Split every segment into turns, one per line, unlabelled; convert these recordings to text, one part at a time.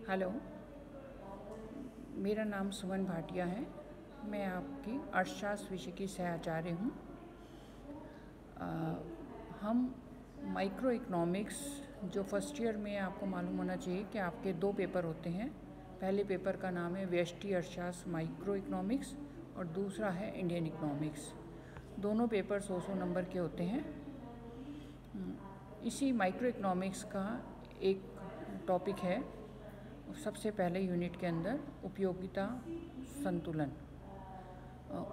Hello, मेरा नाम सुमन भाटिया है। मैं आपकी अर्थशास्त्र विषय की सहआचार्य हूँ। हम माइक्रो इकोनॉमिक्स जो फर्स्ट ईयर में आपको मालूम होना चाहिए कि आपके 2 पेपर होते हैं। पहले पेपर का नाम है व्यष्टि अर्थशास्त्र माइक्रो इकोनॉमिक्स और दूसरा है इंडियन इकोनॉमिक्स। दोनों पेपर 100 नंबर के होते हैं। इसी माइक्रो इकोनॉमिक्स का एक टॉपिक है सबसे पहले यूनिट के अंदर उपयोगिता संतुलन,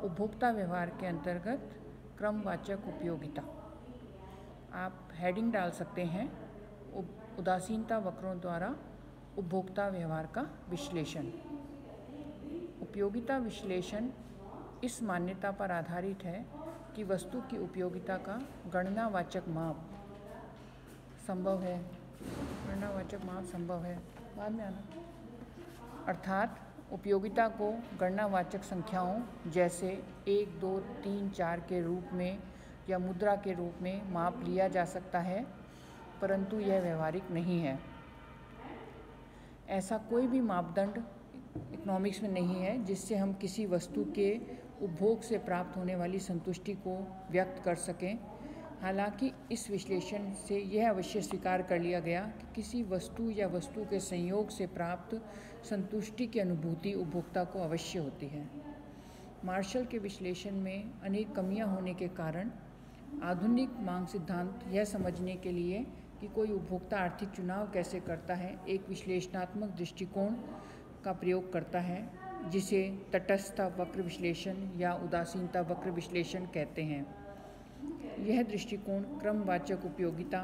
उपभोक्ता व्यवहार के अंतर्गत क्रमवाचक उपयोगिता। आप हेडिंग डाल सकते हैं उदासीनता वक्रों द्वारा उपभोक्ता व्यवहार का विश्लेषण। उपयोगिता विश्लेषण इस मान्यता पर आधारित है कि वस्तु की उपयोगिता का गणनावाचक माप संभव है। गणनावाचक माप संभव है, बाद में आना। अर्थात उपयोगिता को गणनावाचक संख्याओं जैसे 1, 2, 3, 4 के रूप में या मुद्रा के रूप में माप लिया जा सकता है, परंतु यह व्यवहारिक नहीं है। ऐसा कोई भी मापदंड इकोनॉमिक्स में नहीं है जिससे हम किसी वस्तु के उपभोग से प्राप्त होने वाली संतुष्टि को व्यक्त कर सकें। हालांकि इस विश्लेषण से यह अवश्य स्वीकार कर लिया गया कि किसी वस्तु या वस्तु के संयोग से प्राप्त संतुष्टि की अनुभूति उपभोक्ता को अवश्य होती है। मार्शल के विश्लेषण में अनेक कमियां होने के कारण आधुनिक मांग सिद्धांत यह समझने के लिए कि कोई उपभोक्ता आर्थिक चुनाव कैसे करता है, एक विश्लेषणात्मक दृष्टिकोण का प्रयोग करता है जिसे तटस्थता वक्र विश्लेषण या उदासीनता वक्र विश्लेषण कहते हैं। यह दृष्टिकोण क्रमवाचक उपयोगिता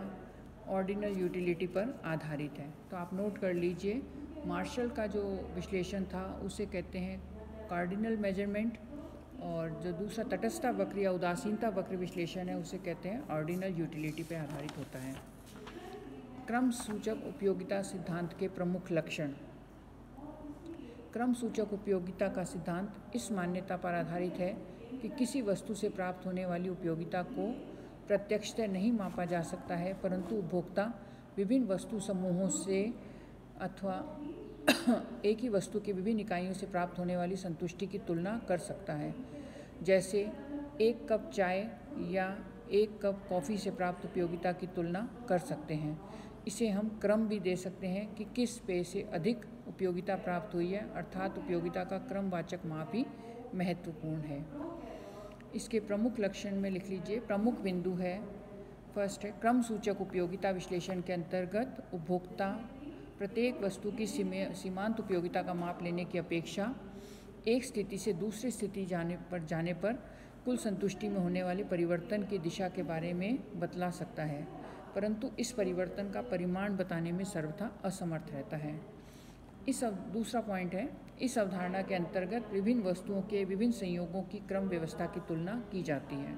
ऑर्डिनल यूटिलिटी पर आधारित है। तो आप नोट कर लीजिए, मार्शल का जो विश्लेषण था उसे कहते हैं कार्डिनल मेजरमेंट, और जो दूसरा तटस्थता वक्र या उदासीनता वक्र विश्लेषण है उसे कहते हैं ऑर्डिनल यूटिलिटी पर आधारित होता है। क्रम सूचक उपयोगिता सिद्धांत के प्रमुख लक्षण। क्रम सूचक उपयोगिता का सिद्धांत इस मान्यता पर आधारित है कि किसी वस्तु से प्राप्त होने वाली उपयोगिता को प्रत्यक्षतः नहीं मापा जा सकता है, परंतु उपभोक्ता विभिन्न वस्तु समूहों से अथवा एक ही वस्तु की विभिन्न इकाइयों से प्राप्त होने वाली संतुष्टि की तुलना कर सकता है। जैसे 1 कप चाय या 1 कप कॉफ़ी से प्राप्त उपयोगिता की तुलना कर सकते हैं। इसे हम क्रम भी दे सकते हैं कि किस पेय से अधिक उपयोगिता प्राप्त हुई है, अर्थात उपयोगिता का क्रमवाचक माप ही महत्वपूर्ण है। इसके प्रमुख लक्षण में लिख लीजिए। प्रमुख बिंदु है, फर्स्ट है क्रम सूचक उपयोगिता विश्लेषण के अंतर्गत उपभोक्ता प्रत्येक वस्तु की सीमांत उपयोगिता का माप लेने की अपेक्षा एक स्थिति से दूसरी स्थिति जाने पर कुल संतुष्टि में होने वाले परिवर्तन की दिशा के बारे में बतला सकता है, परंतु इस परिवर्तन का परिमाण बताने में सर्वथा असमर्थ रहता है। दूसरा पॉइंट है, इस अवधारणा के अंतर्गत विभिन्न वस्तुओं के विभिन्न संयोगों की क्रम व्यवस्था की तुलना की जाती है।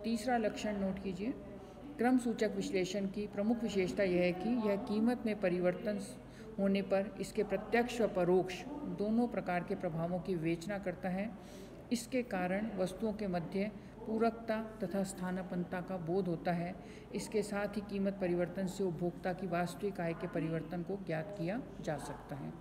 तीसरा लक्षण नोट कीजिए। क्रम सूचक विश्लेषण की प्रमुख विशेषता यह है कि यह कीमत में परिवर्तन होने पर इसके प्रत्यक्ष व परोक्ष दोनों प्रकार के प्रभावों की विवेचना करता है। इसके कारण वस्तुओं के मध्य पूरकता तथा स्थानापन्नता का बोध होता है। इसके साथ ही कीमत परिवर्तन से उपभोक्ता की वास्तविक आय के परिवर्तन को ज्ञात किया जा सकता है।